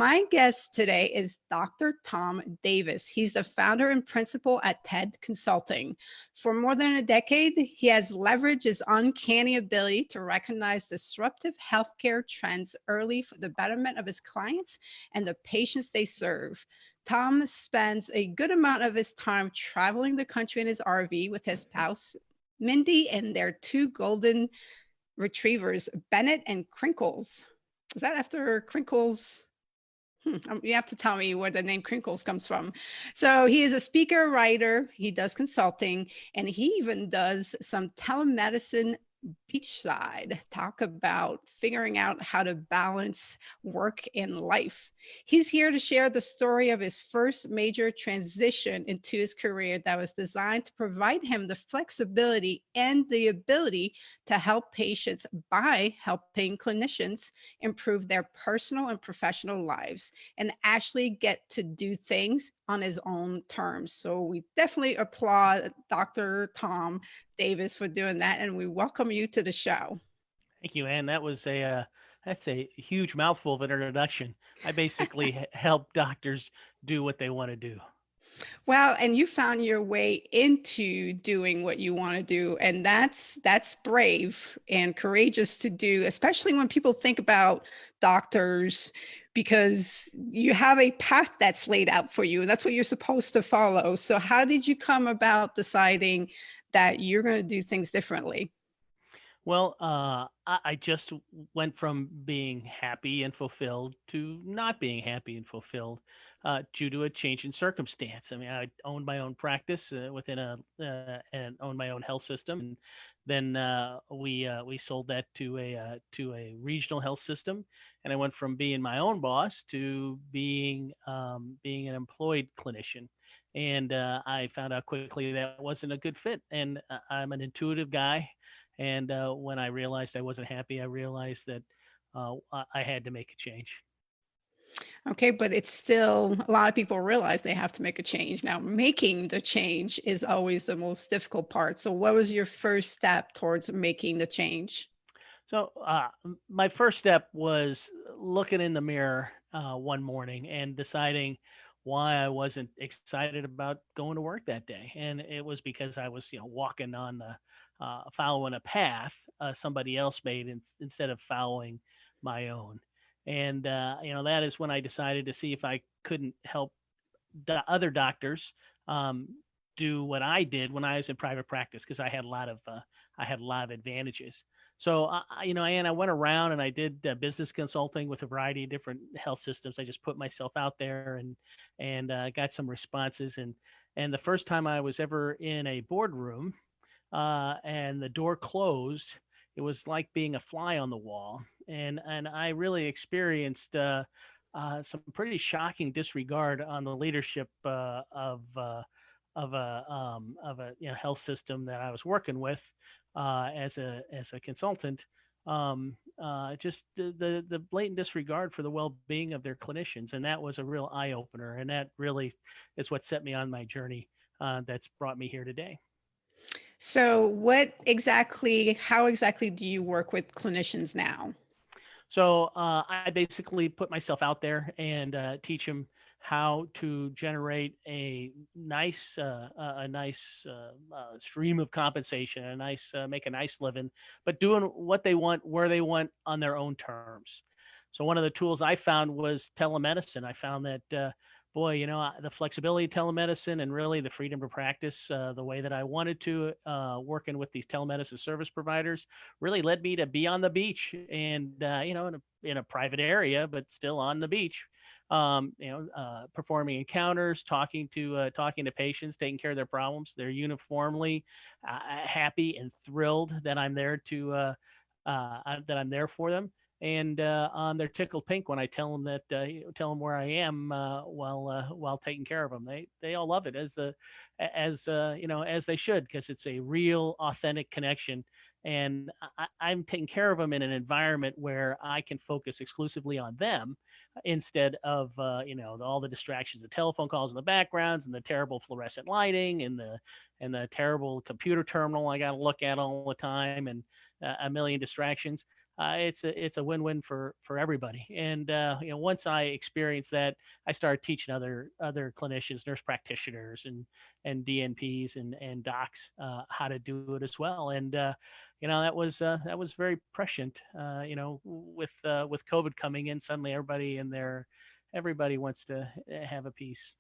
My guest today is Dr. Tom Davis. He's the founder and principal at TED Consulting. For more than a decade, he has leveraged his uncanny ability to recognize disruptive healthcare trends early for the betterment of his clients and the patients they serve. Tom spends a good amount of his time traveling the country in his RV with his spouse, Mindy, and their two golden retrievers, Bennett and Crinkles. Is that after Crinkles? You have to tell me where the name Crinkles comes from. So he is a speaker, writer, he does consulting, and he even does some telemedicine beachside. Talk about figuring out how to balance work and life. He's here to share the story of his first major transition into his career that was designed to provide him the flexibility and the ability to help patients by helping clinicians improve their personal and professional lives and actually get to do things on his own terms. So we definitely applaud Dr. Tom Davis for doing that, and we welcome you to the show. Thank you, Ann. That's a huge mouthful of an introduction. I basically help doctors do what they want to do. Well, and you found your way into doing what you want to do, and that's brave and courageous to do, especially when people think about doctors, because you have a path that's laid out for you, and that's what you're supposed to follow. So how did you come about deciding that you're going to do things differently? Well, I just went from being happy and fulfilled to not being happy and fulfilled due to a change in circumstance. I mean, I owned my own practice within and owned my own health system, and then we sold that to a regional health system, and I went from being my own boss to being an employed clinician. And I found out quickly that wasn't a good fit. And I'm an intuitive guy, and when I realized I wasn't happy, I realized that I had to make a change. Okay, but it's still a lot of people realize they have to make a change. Now, making the change is always the most difficult part. So, what was your first step towards making the change? So my first step was looking in the mirror one morning and deciding why I wasn't excited about going to work that day. And it was because I was, walking on the following a path somebody else made instead of following my own. And that is when I decided to see if I couldn't help other doctors um, do what I did when I was in private practice, because I had a lot of advantages. So and I went around and I did business consulting with a variety of different health systems. I just put myself out there and got some responses. And the first time I was ever in a boardroom and the door closed, it was like being a fly on the wall. And I really experienced some pretty shocking disregard on the leadership of a health system that I was working with as a consultant. Just the blatant disregard for the well being of their clinicians, and that was a real eye opener. And that really is what set me on my journey that's brought me here today. So, how exactly do you work with clinicians now? So I basically put myself out there and teach them how to generate a nice stream of compensation, make a nice living, but doing what they want, where they want, on their own terms. So one of the tools I found was telemedicine. I found that boy, the flexibility of telemedicine and really the freedom to practice the way that I wanted to, working with these telemedicine service providers, really led me to be on the beach and, in a private area, but still on the beach, performing encounters, talking to patients, taking care of their problems. They're uniformly happy and thrilled that I'm there for them, and they're tickled pink when I tell them tell them where I am while taking care of them. They all love it as they should, because it's a real authentic connection, and I'm taking care of them in an environment where I can focus exclusively on them instead of all the distractions, the telephone calls in the backgrounds, and the terrible fluorescent lighting, and the terrible computer terminal I got to look at all the time, and a million distractions. it's a win-win for everybody. And once I experienced that, I started teaching other clinicians, nurse practitioners, and DNPs and docs how to do it as well. And that was very prescient. With COVID coming in, suddenly everybody wants to have a piece.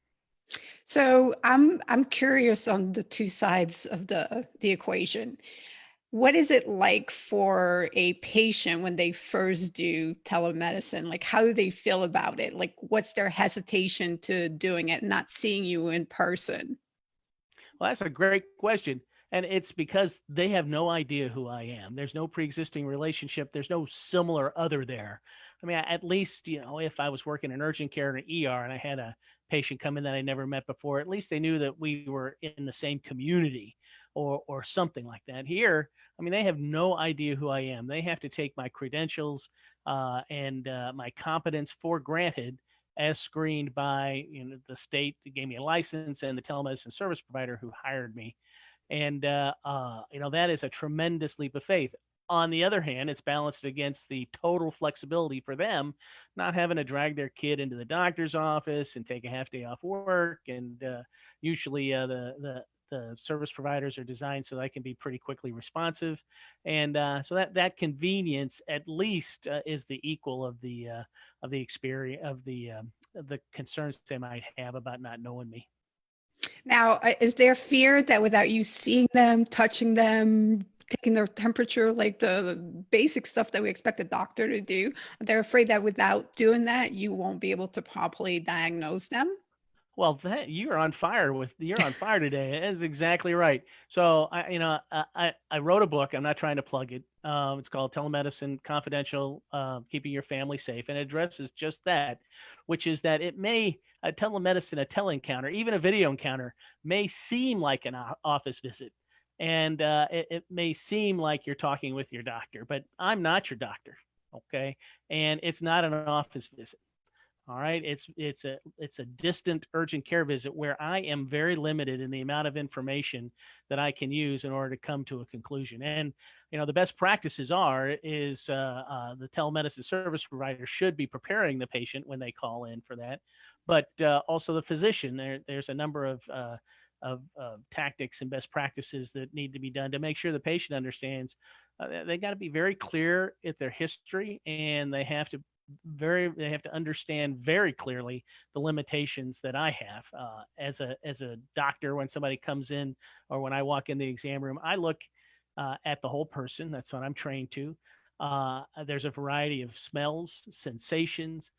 So I'm curious on the two sides of the equation. What is it like for a patient when they first do telemedicine? Like, how do they feel about it? Like, what's their hesitation to doing it, not seeing you in person? Well, that's a great question. And it's because they have no idea who I am. There's no pre-existing relationship. There's no similar other there. I mean, at least, if I was working in urgent care in an ER and I had a patient come in that I never met before, at least they knew that we were in the same community or something like that. Here, I mean, they have no idea who I am. They have to take my credentials and my competence for granted as screened by the state that gave me a license and the telemedicine service provider who hired me. And that is a tremendous leap of faith. On the other hand, it's balanced against the total flexibility for them, not having to drag their kid into the doctor's office and take a half day off work. And usually, the service providers are designed so they can be pretty quickly responsive, and so that convenience at least is the equal of the experience of the concerns they might have about not knowing me. Now, is there fear that without you seeing them, touching them, taking their temperature, like the basic stuff that we expect a doctor to do, they're afraid that without doing that, you won't be able to properly diagnose them? Well, that you're on fire today. That's exactly right. So I wrote a book. I'm not trying to plug it. It's called Telemedicine Confidential, Keeping Your Family Safe, and it addresses just that, which is that a telemedicine, a encounter, even a video encounter, may seem like an office visit, and it may seem like you're talking with your doctor, but I'm not your doctor, okay? And it's not an office visit. All right. It's a distant urgent care visit where I am very limited in the amount of information that I can use in order to come to a conclusion. And the best practices the telemedicine service provider should be preparing the patient when they call in for that, but also the physician. There's a number of tactics and best practices that need to be done to make sure the patient understands. They got to be very clear at their history, and they have to understand very clearly the limitations that I have as a doctor. When somebody comes in or when I walk in the exam room, I look at the whole person. That's what I'm trained to. There's a variety of smells, sensations,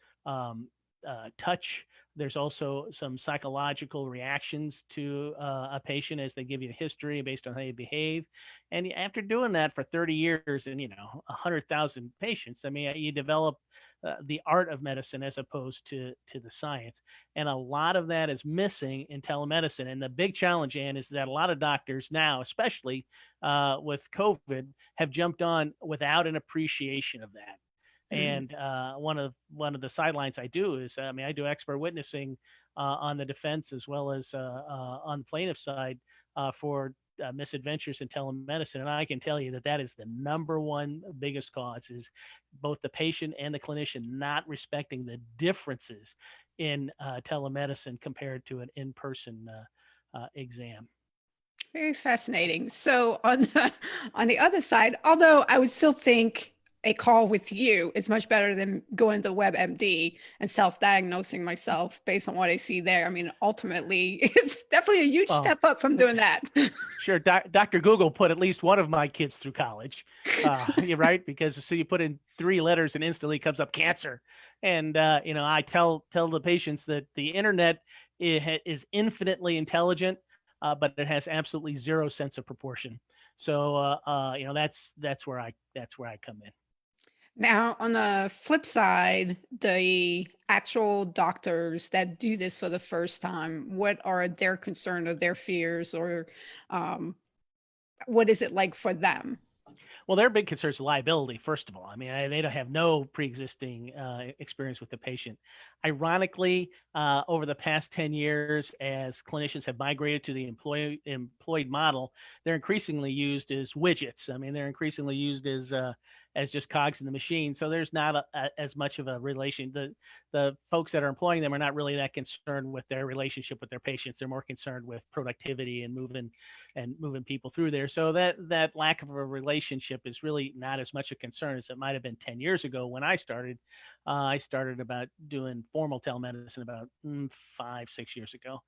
touch. There's also some psychological reactions to a patient as they give you a history based on how you behave. And after doing that for 30 years and 100,000 patients, I mean, you develop the art of medicine as opposed to the science. And a lot of that is missing in telemedicine. And the big challenge, Ann, is that a lot of doctors now, especially with COVID, have jumped on without an appreciation of that. Mm. And one of the sidelines I do is, I do expert witnessing on the defense as well as on the plaintiff side for misadventures in telemedicine. And I can tell you that is the number one biggest cause, is both the patient and the clinician not respecting the differences in telemedicine compared to an in-person exam. Very fascinating. So on the other side, although I would still think a call with you is much better than going to WebMD and self-diagnosing myself based on what I see there. I mean, ultimately, it's definitely a huge Well, step up from doing that. sure, Dr. Google put at least one of my kids through college. You're right, because so you put in 3 letters and instantly comes up cancer. And I tell the patients that the internet is infinitely intelligent, but it has absolutely zero sense of proportion. So that's where I come in. Now, on the flip side, the actual doctors that do this for the first time, what are their concern or their fears, or um, what is it like for them? Well, their big concern is liability, first of all. I mean, they don't have no pre-existing experience with the patient. Ironically, over the past 10 years, as clinicians have migrated to the employed model, they're increasingly used as widgets. I mean, they're increasingly used as as just cogs in the machine. So there's not as much of a relation. The folks that are employing them are not really that concerned with their relationship with their patients. They're more concerned with productivity and moving people through there. So that lack of a relationship is really not as much a concern as it might have been 10 years ago when I started. I started about doing formal telemedicine about 5-6 years ago.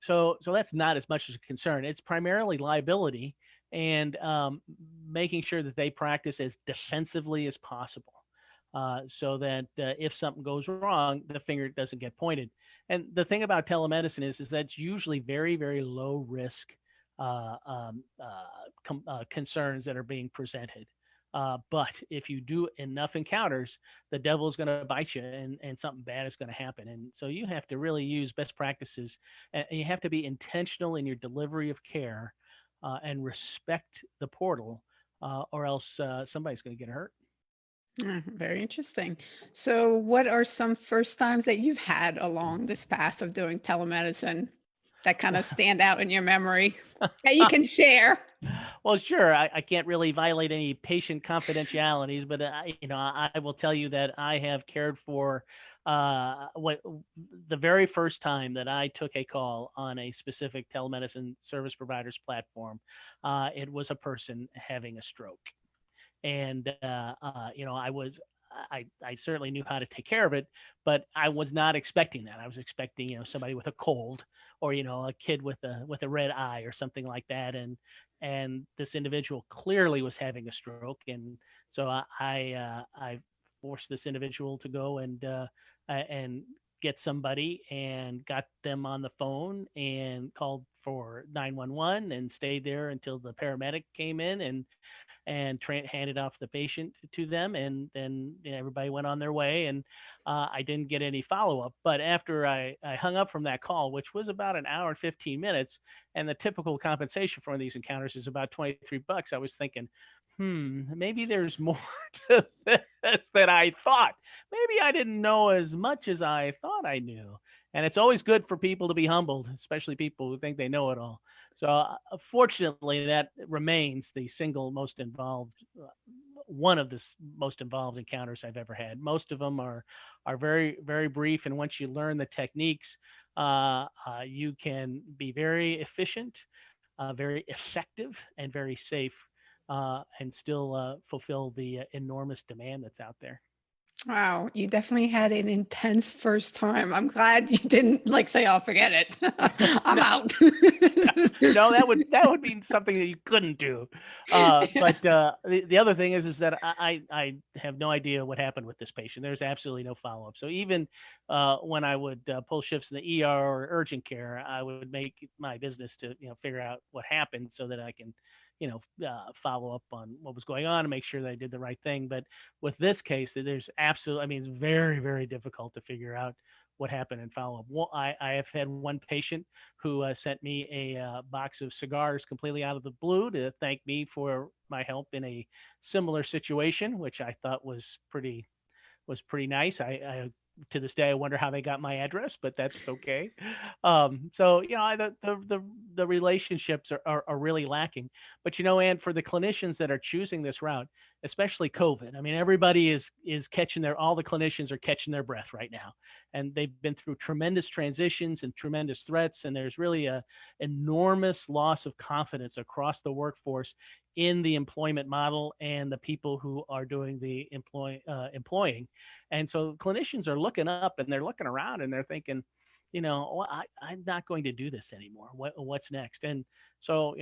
So that's not as much as a concern. It's primarily liability and making sure that they practice as defensively as possible. So that if something goes wrong, the finger doesn't get pointed. And the thing about telemedicine is that's usually very, very low risk concerns that are being presented. But if you do enough encounters, the devil is going to bite you and something bad is going to happen. And so you have to really use best practices and you have to be intentional in your delivery of care and respect the portal or else somebody's going to get hurt. Very interesting. So, what are some first times that you've had along this path of doing telemedicine that kind of stand out in your memory that you can share? Well, sure. I can't really violate any patient confidentialities, but I will tell you that I have cared for what the very first time that I took a call on a specific telemedicine service provider's platform. It was a person having a stroke, and I certainly knew how to take care of it, but I was not expecting that. I was expecting somebody with a cold or a kid with a red eye or something like that, and this individual clearly was having a stroke, and so I forced this individual to go and get somebody and got them on the phone and called for 911 and stayed there until the paramedic came in and handed off the patient to them, and then everybody went on their way, and I didn't get any follow-up. But after I hung up from that call, which was about an hour and 15 minutes, and the typical compensation for these encounters is about $23, I was thinking, maybe there's more to this than I thought. Maybe I didn't know as much as I thought I knew. And it's always good for people to be humbled, especially people who think they know it all. So fortunately, that remains the single most involved, one of the most involved encounters I've ever had. Most of them are very, very brief, and once you learn the techniques, you can be very efficient, very effective, and very safe, and still fulfill the enormous demand that's out there. Wow, you definitely had an intense first time. I'm glad you didn't like say, "Oh, forget it. I'm No, out." no, that would be something that you couldn't do. But the other thing is that I have no idea what happened with this patient. There's absolutely no follow up. So even when I would pull shifts in the ER or urgent care, I would make my business to figure out what happened so that I can follow up on what was going on and make sure that I did the right thing. But with this case, there's absolutely, I mean, it's very, very difficult to figure out what happened and follow up. Well, I have had one patient who sent me a box of cigars completely out of the blue to thank me for my help in a similar situation, which I thought was pretty nice. I to this day I wonder how they got my address, but that's okay. So the relationships are really lacking. But Ann, for the clinicians that are choosing this route, especially COVID, I mean, everybody is catching all the clinicians are catching their breath right now, and they've been through tremendous transitions and tremendous threats, and there's really a enormous loss of confidence across the workforce in the employment model and the people who are doing the employing. And so clinicians are looking up and they're looking around and they're thinking, I'm not going to do this anymore. What's next? And so,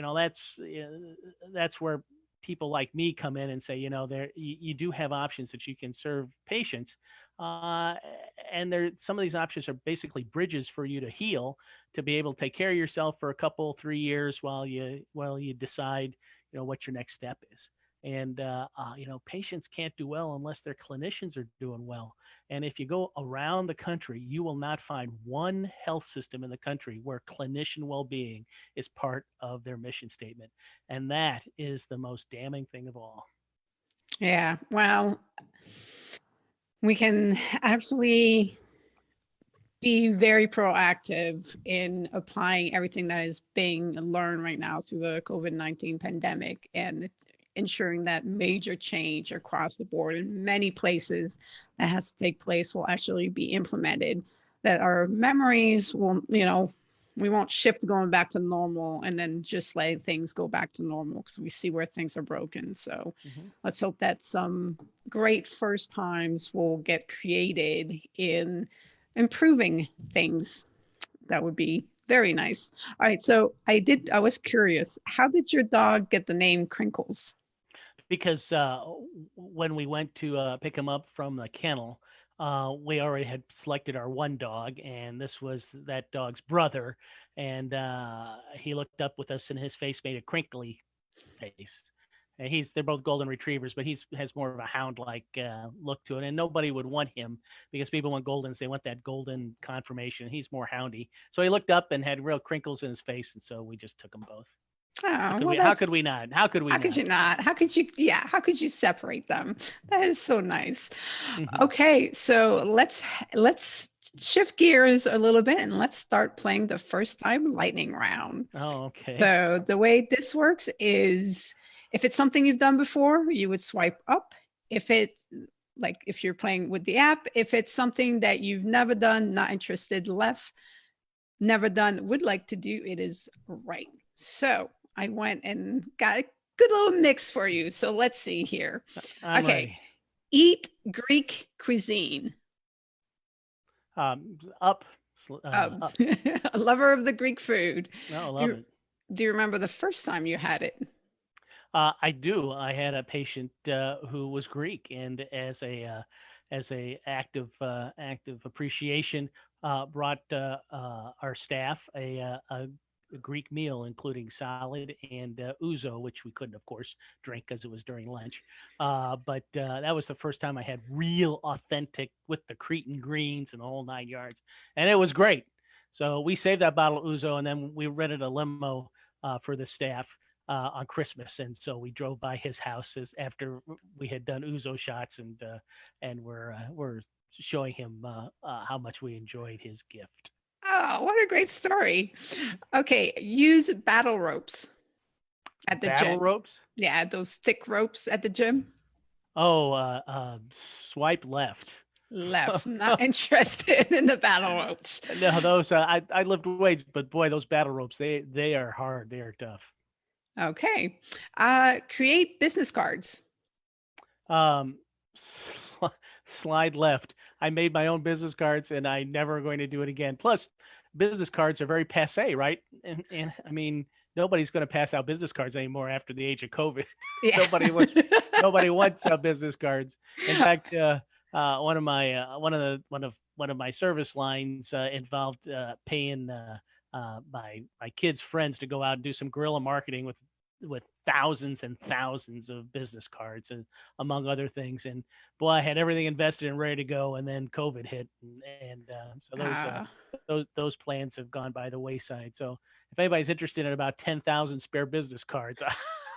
that's where people like me come in and say, there you do have options that you can serve patients. And some of these options are basically bridges for you to heal, to be able to take care of yourself for a couple, 3 years while you decide, what your next step is. And patients can't do well unless their clinicians are doing well. And if you go around the country, you will not find one health system in the country where clinician well-being is part of their mission statement. And that is the most damning thing of all. Yeah. Well, we can actually be very proactive in applying everything that is being learned right now through the COVID-19 pandemic. And ensuring that major change across the board in many places that has to take place will actually be implemented, that our memories will, we won't shift going back to normal and then just let things go back to normal because we see where things are broken. So Mhm. let's hope that some great first times will get created in improving things. That would be very nice. All right. So I was curious, how did your dog get the name Crinkles? Because when we went to pick him up from the kennel, we already had selected our one dog, and this was that dog's brother. And he looked up with us, and his face made a crinkly face. And they're both golden retrievers, but he's has more of a hound like look to it. And nobody would want him because people want goldens; they want that golden conformation. He's more houndy, so he looked up and had real crinkles in his face, and so we just took them both. Oh, well, How could we not? How could we how could not? you not? How could you, yeah, how could you separate them? That is so nice. Mhm. Okay, so let's shift gears a little bit and let's start playing the first time lightning round. Oh, okay. So the way this works is if it's something you've done before, you would swipe up. If it like if you're playing with the app, if it's something that you've never done, not interested, left, never done, would like to do, it is right. So I went and got a good little mix for you. So let's see here. I'm Okay. ready. Eat Greek cuisine. Up, Um, up. a lover of the Greek food. No, I Do love you, it. do you remember the first time you had it? I do. I had a patient who was Greek, and as a active appreciation, brought our staff a Greek meal, including salad and ouzo, which we couldn't, of course, drink because it was during lunch. But that was the first time I had real, authentic with the Cretan greens and the whole 9 yards, and it was great. So we saved that bottle of ouzo, and then we rented a limo for the staff on Christmas, and so we drove by his house after we had done ouzo shots, and we're showing him how much we enjoyed his gift. Oh, what a great story. Okay, use battle ropes at the Battle gym. ropes. Yeah, those thick ropes at the gym. Oh, swipe left. Left, not interested in the battle ropes. No, those I lift weights, but boy, those battle ropes they are hard. They are tough. Okay. Create business cards. Um, slide left. I made my own business cards, and I never going to do it again. Plus, business cards are very passe, right? And I mean, nobody's going to pass out business cards anymore after the age of COVID. Yeah. Nobody wants business cards. In fact, one of my service lines involved paying my kids' friends to go out and do some guerrilla marketing with thousands and thousands of business cards and among other things. And boy, I had everything invested and ready to go, and then COVID hit, and so those plans have gone by the wayside. So if anybody's interested in about 10,000 spare business cards,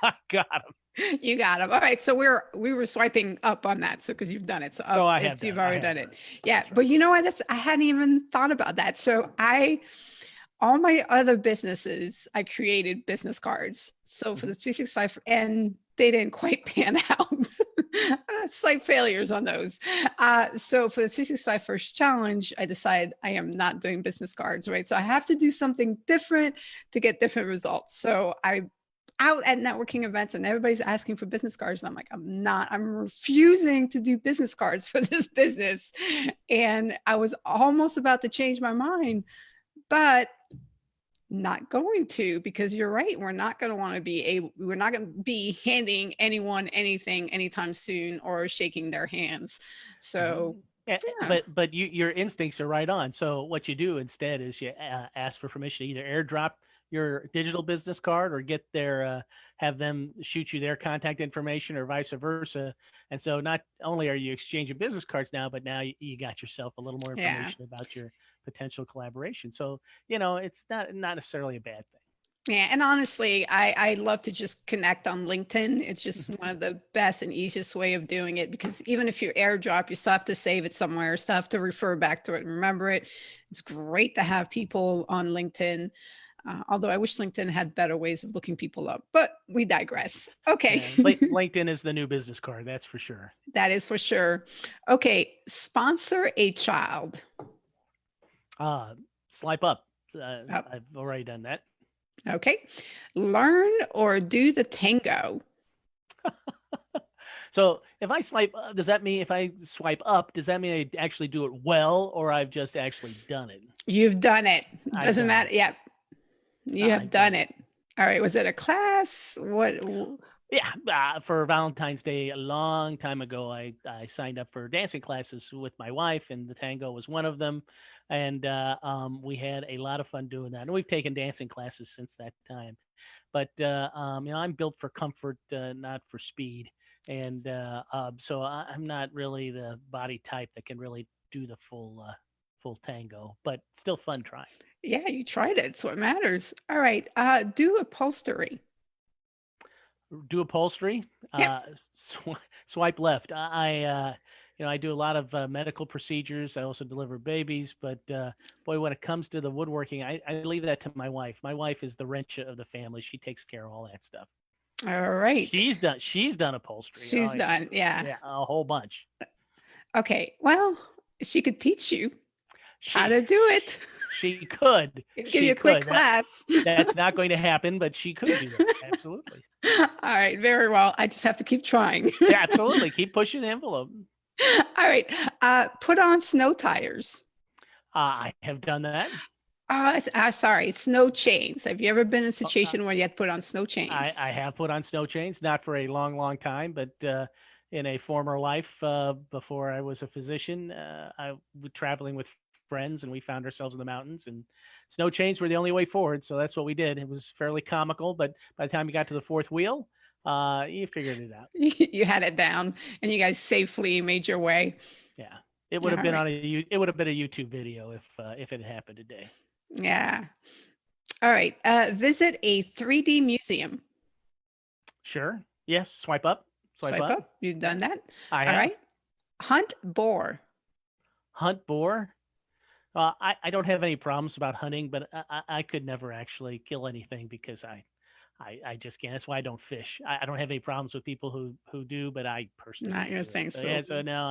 I got them. You got them. All right. So we were swiping up on that. So because you've done it. So up, So I have you've done. already done it. Yeah. But you know what? I hadn't even thought about that. So all my other businesses, I created business cards. So for the 365, and they didn't quite pan out. Slight failures on those. So for the 365 First Challenge, I decided I am not doing business cards, right? So I have to do something different to get different results. So I out at networking events and everybody's asking for business cards. And I'm like, I'm refusing to do business cards for this business. And I was almost about to change my mind, but not going to, because you're right. We're not going to be handing anyone anything anytime soon or shaking their hands. So, yeah. yeah. But your instincts are right on. So what you do instead is you ask for permission to either airdrop your digital business card or get their have them shoot you their contact information or vice versa. And so not only are you exchanging business cards now, but now you got yourself a little more information about your potential collaboration. So, it's not necessarily a bad thing. Yeah, and honestly, I love to just connect on LinkedIn. It's just one of the best and easiest way of doing it, because even if you airdrop, you still have to save it somewhere, still have to refer back to it and remember it. It's great to have people on LinkedIn. Although I wish LinkedIn had better ways of looking people up, but we digress. Okay. Yeah, LinkedIn is the new business card, that's for sure. That is for sure. Okay. Sponsor a child. Uh, Swipe up. Oh, I've already done that. okay. Learn or do the tango. So if I swipe, does that mean if I swipe up, does that mean I actually do it well, or I've just actually done it? You've done it. I've Doesn't done matter. it. Yep. You have I've done done it. it. All right. Was it a class? What? Yeah, for Valentine's Day a long time ago, I signed up for dancing classes with my wife, and the tango was one of them. And we had a lot of fun doing that. And we've taken dancing classes since that time. But I'm built for comfort, not for speed. And so I'm not really the body type that can really do the full tango, but still fun trying. Yeah, you tried it. It's what matters. All right. Do upholstery. Do upholstery, Yep. swipe left. I do a lot of medical procedures. I also deliver babies, but boy, when it comes to the woodworking, I leave that to my wife. My wife is the wrench of the family. She takes care of all that stuff. All right. She's done upholstery. Oh She's yeah, done. Yeah. yeah, a whole bunch. Okay. Well, she could teach you how She to do it. she could Could give you she a quick could. class. That's not going to happen, but she could do that. Absolutely. All right. Very well. I just have to keep trying. Yeah, absolutely. Keep pushing the envelope. All right. Put on snow tires. I have done that. Sorry. Snow chains. Have you ever been in a Oh, situation where you had to put on snow chains? I have put on snow chains, not for a long, long time, but in a former life before I was a physician, I was traveling with friends and we found ourselves in the mountains and snow chains were the only way forward. So that's what we did. It was fairly comical, but by the time you got to the fourth wheel, you figured it out. You had it down and you guys safely made your way. Yeah. It would All have been right. it would have been a YouTube video if it had happened today. Yeah. All right. Visit a 3D museum. Sure. Yes. Swipe up. Swipe Swipe up. up. You've Yeah. done that. I All have. right. Hunt boar. Hunt boar. I don't have any problems about hunting, but I could never actually kill anything because I just can't. That's why I don't fish. I don't have any problems with people who do, but I personally Not can't your do it. thing. So yeah, So, so no,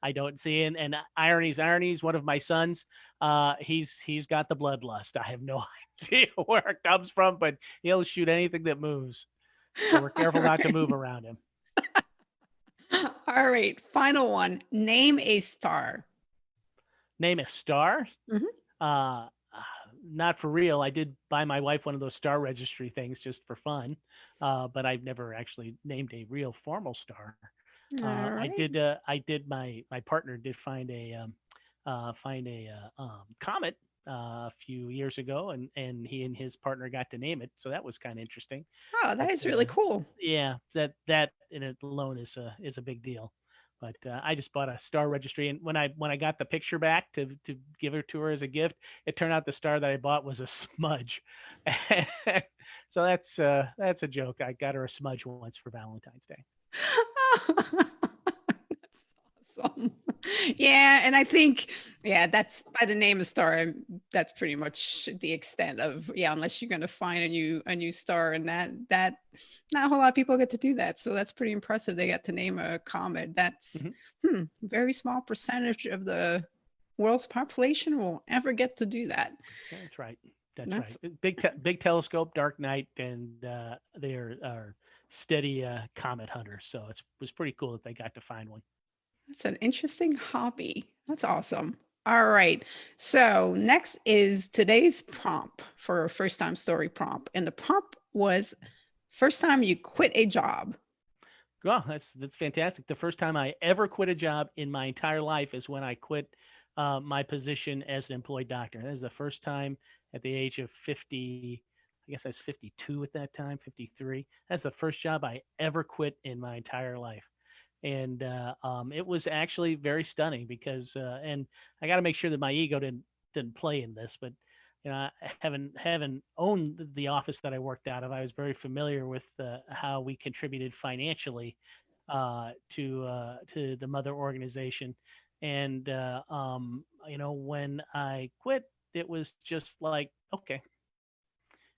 I don't see it. And ironies. One of my sons, he's got the bloodlust. I have no idea where it comes from, but he'll shoot anything that moves. So we're careful all not to right. move around him. All right. Final one. Name a star. Name a star. Mhm. Uh, Not for real. I did buy my wife one of those star registry things just for fun, but I've never actually named a real formal star. All right. I did. My partner did find a comet a few years ago, and he and his partner got to name it. So that was kind of interesting. Oh, that But is really cool. yeah, that in it alone is a big deal. But I just bought a star registry, and when I got the picture back to give her to her as a gift, it turned out the star that I bought was a smudge. So that's a joke. I got her a smudge once for Valentine's Day. Awesome. Yeah, and I think, yeah, that's by the name of star. That's pretty much the extent of, yeah, unless you're going to find a new star, and that not a whole lot of people get to do that. So that's pretty impressive. They got to name a comet. That's Mhm. very small percentage of the world's population will ever get to do that. That's right. That's right. That's Big telescope, dark night, and they are steady comet hunters. So it was pretty cool that they got to find one. That's an interesting hobby. That's awesome. All right. So next is today's prompt for a first time story prompt. And the prompt was first time you quit a job. Well, that's fantastic. The first time I ever quit a job in my entire life is when I quit my position as an employed doctor. That is the first time at the age of 50. I guess I was 52 at that time, 53. That's the first job I ever quit in my entire life. And it was actually very stunning because, and I got to make sure that my ego didn't play in this, but having owned the office that I worked out of, I was very familiar with how we contributed financially to the mother organization. And when I quit, it was just like, okay,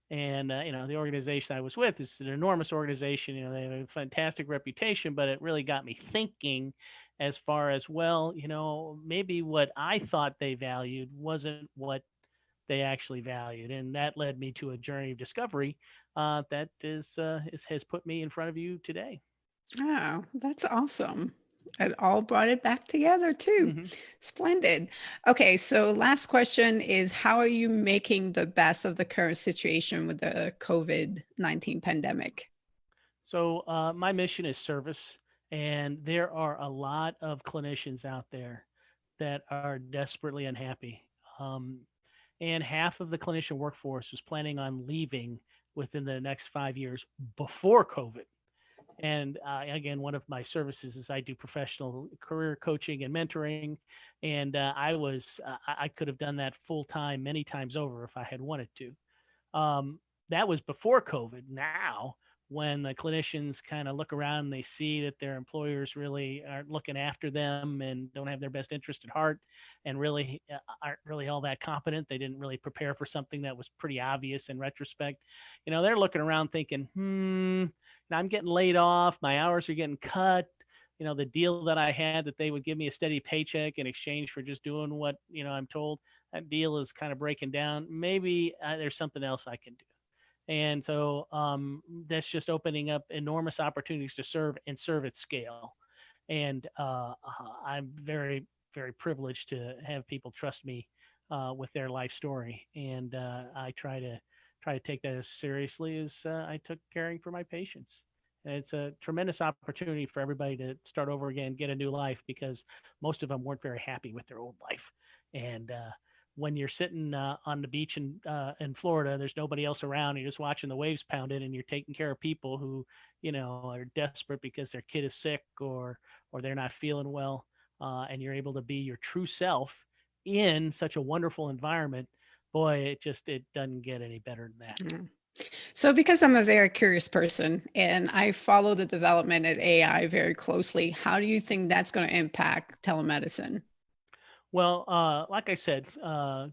And the organization I was with is an enormous organization. They have a fantastic reputation, but it really got me thinking as far as, well, maybe what I thought they valued wasn't what they actually valued, and that led me to a journey of discovery that has put me in front of you today. Oh, that's awesome. It all brought it back together too. Hmm. Splendid. Okay, so last question is, how are you making the best of the current situation with the COVID-19 pandemic? So my mission is service, and there are a lot of clinicians out there that are desperately unhappy. Um, and half of the clinician workforce is planning on leaving within the next 5 years before COVID. And again, one of my services is I do professional career coaching and mentoring, and I could have done that full time many times over if I had wanted to. That was before COVID. Now, when the clinicians kind of look around and they see that their employers really aren't looking after them and don't have their best interest at heart, and really aren't really all that competent, they didn't really prepare for something that was pretty obvious in retrospect. They're looking around thinking, I'm getting laid off, my hours are getting cut. The deal that I had, that they would give me a steady paycheck in exchange for just doing what I'm told, that deal is kind of breaking down. Maybe there's something else I can do. And so that's just opening up enormous opportunities to serve and serve at scale. And I'm very, very privileged to have people trust me with their life story. And I try to take that as seriously as I took caring for my patients. And it's a tremendous opportunity for everybody to start over again, get a new life, because most of them weren't very happy with their old life. And when you're sitting on the beach in Florida, there's nobody else around. You're just watching the waves pound in, and you're taking care of people who, are desperate because their kid is sick, or they're not feeling well, and you're able to be your true self in such a wonderful environment. Boy, it doesn't get any better than that. Mm. So, because I'm a very curious person and I follow the development of AI very closely, how do you think that's going to impact telemedicine? Well, like I said, the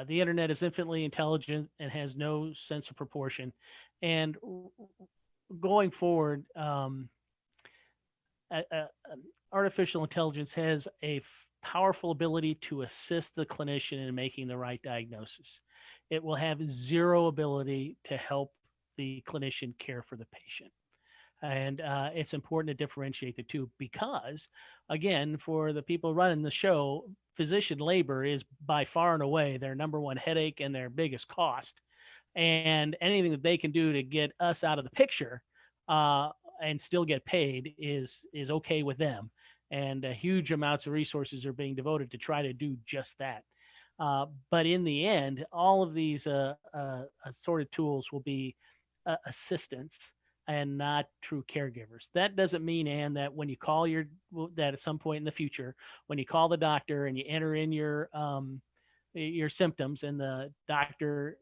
internet is infinitely intelligent and has no sense of proportion. And going forward, artificial intelligence has a powerful ability to assist the clinician in making the right diagnosis. It will have zero ability to help the clinician care for the patient. And it's important to differentiate the two, because, again, for the people running the show, physician labor is by far and away their number one headache and their biggest cost. And anything that they can do to get us out of the picture uh, and still get paid is okay with them. And huge amounts of resources are being devoted to try to do just that. But in the end, all of these assorted tools will be assistants and not true caregivers. That doesn't mean, Anne, that when you call that at some point in the future, when you call the doctor and you enter in your symptoms, and the doctor,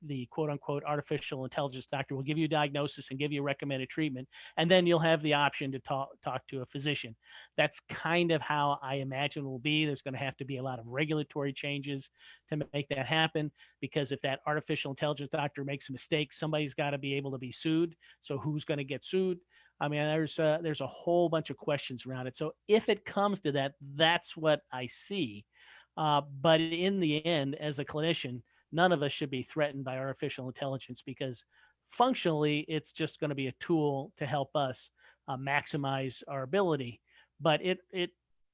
the quote unquote artificial intelligence doctor, will give you a diagnosis and give you a recommended treatment, and then you'll have the option to talk to a physician. That's kind of how I imagine it will be. There's going to have to be a lot of regulatory changes to make that happen, because if that artificial intelligence doctor makes a mistake, somebody's got to be able to be sued. So who's going to get sued? I mean, there's a whole bunch of questions around it. So if it comes to that, that's what I see. But in the end, as a clinician, none of us should be threatened by artificial intelligence, because functionally, it's just going to be a tool to help us maximize our ability. But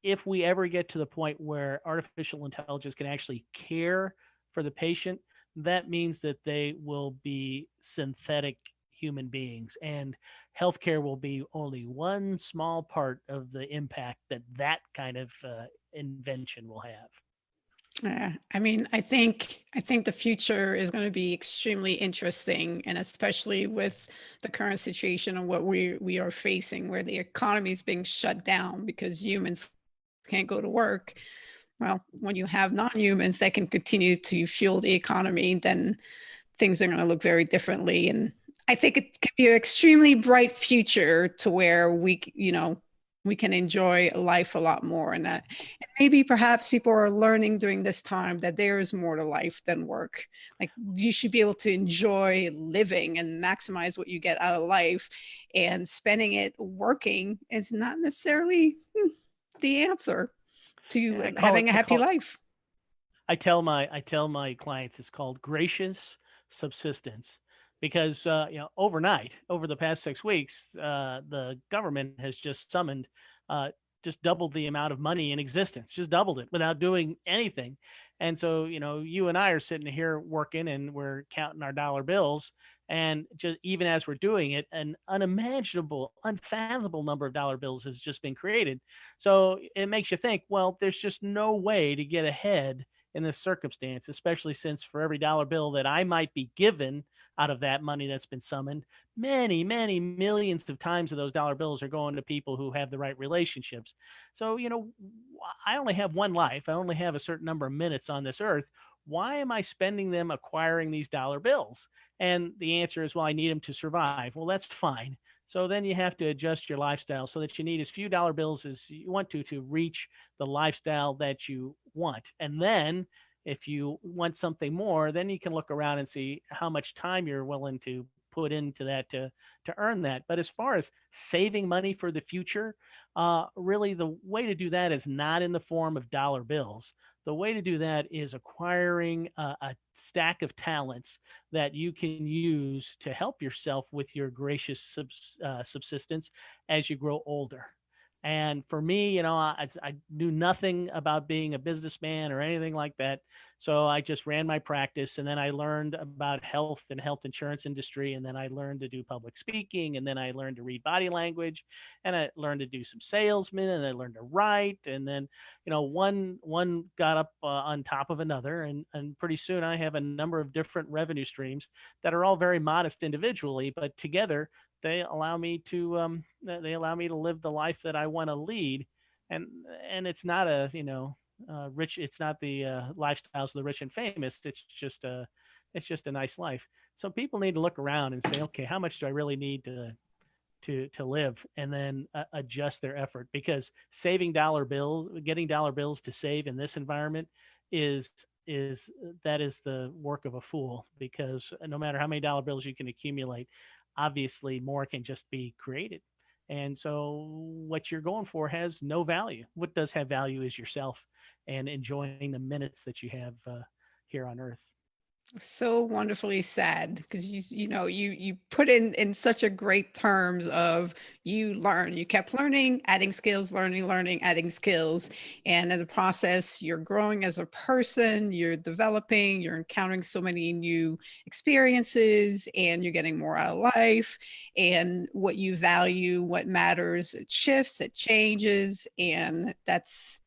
if we ever get to the point where artificial intelligence can actually care for the patient, that means that they will be synthetic human beings, and healthcare will be only one small part of the impact that kind of invention will have. Yeah, I mean, I think the future is going to be extremely interesting, and especially with the current situation and what we are facing, where the economy is being shut down because humans can't go to work. Well, when you have non-humans that can continue to fuel the economy, then things are going to look very differently. And I think it could be an extremely bright future to where we, we can enjoy life a lot more. And that and maybe perhaps people are learning during this time that there is more to life than work. Like you should be able to enjoy living and maximize what you get out of life, and spending it working is not necessarily the answer Yeah, to having a happy life. I tell my clients it's called gracious subsistence because overnight over the past 6 weeks the government has just summoned uh, just doubled the amount of money in existence, just doubled it without doing anything. And so you and I are sitting here working and we're counting our dollar bills, and just even as we're doing it, an unimaginable, unfathomable number of dollar bills has just been created. So it makes you think, well, there's just no way to get ahead in this circumstance, especially since for every dollar bill that I might be given out of that money that's been summoned, many, many millions of times of those dollar bills are going to people who have the right relationships. So, I only have one life. I only have a certain number of minutes on this earth. Why am I spending them acquiring these dollar bills? And the answer is, well, I need them to survive. Well, that's fine. So then you have to adjust your lifestyle so that you need as few dollar bills as you want to reach the lifestyle that you want. And then if you want something more, then you can look around and see how much time you're willing to put into that to earn that. But as far as saving money for the future, really the way to do that is not in the form of dollar bills. The way to do that is acquiring a stack of talents that you can use to help yourself with your gracious subsistence as you grow older. And for me, I knew nothing about being a businessman or anything like that. So I just ran my practice, and then I learned about health and health insurance industry. And then I learned to do public speaking, and then I learned to read body language, and I learned to do some salesman, and I learned to write. And then, one got up on top of another. And pretty soon I have a number of different revenue streams that are all very modest individually, but together they allow me to live the life that I want to lead. and and it's not a rich, it's not the lifestyles of the rich and famous. It's just a nice life. So people need to look around and say, okay, how much do I really need to live, and then adjust their effort, because getting dollar bills to save in this environment is that is the work of a fool, because no matter how many dollar bills you can accumulate, obviously more can just be created. And so what you're going for has no value. What does have value is yourself and enjoying the minutes that you have here on earth. So wonderfully said, because you put in such a great terms of you kept learning, adding skills, learning, adding skills, and in the process you're growing as a person, you're developing, you're encountering so many new experiences, and you're getting more out of life, and what you value, what matters, it shifts, it changes, and that's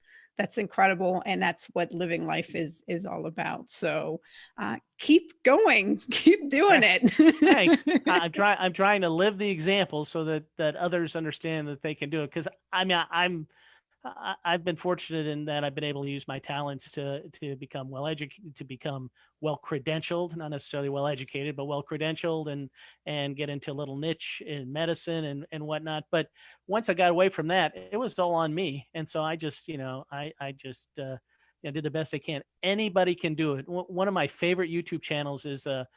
incredible, and that's what living life is all about. So keep going, keep doing Thanks. it. I'm trying to live the example so that others understand that they can do it. Because I've been fortunate in that I've been able to use my talents to become well educated, to become well credentialed, not necessarily well educated, but well credentialed, and get into a little niche in medicine and whatnot. But once I got away from that, it was all on me. And so I just, I just did the best I can. Anybody can do it. One of my favorite YouTube channels is a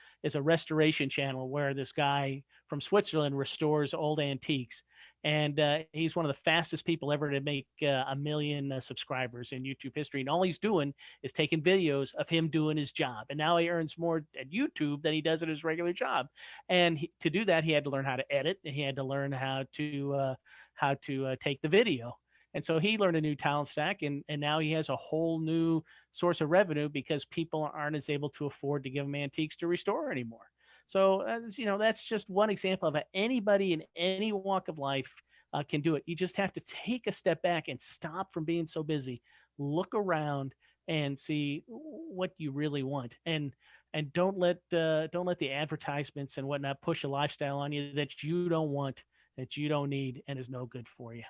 restoration channel where this guy from Switzerland restores old antiques. And he's one of the fastest people ever to make 1 million subscribers in YouTube history. And all he's doing is taking videos of him doing his job. And now he earns more at YouTube than he does at his regular job. And to do that, he had to learn how to edit, and he had to learn how to take the video. And so he learned a new talent stack, and now he has a whole new source of revenue because people aren't as able to afford to give him antiques to restore anymore. So, that's just one example of anybody in any walk of life can do it. You just have to take a step back and stop from being so busy. Look around and see what you really want, and don't let the advertisements and whatnot push a lifestyle on you that you don't want, that you don't need, and is no good for you.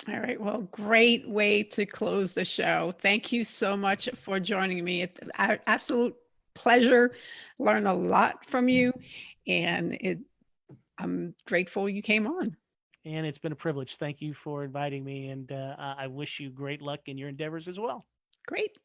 All right. Well, great way to close the show. Thank you so much for joining me. It's an absolute pleasure. Learn a lot from you, and I'm grateful you came on. And it's been a privilege. Thank you for inviting me. And I wish you great luck in your endeavors as well. Great.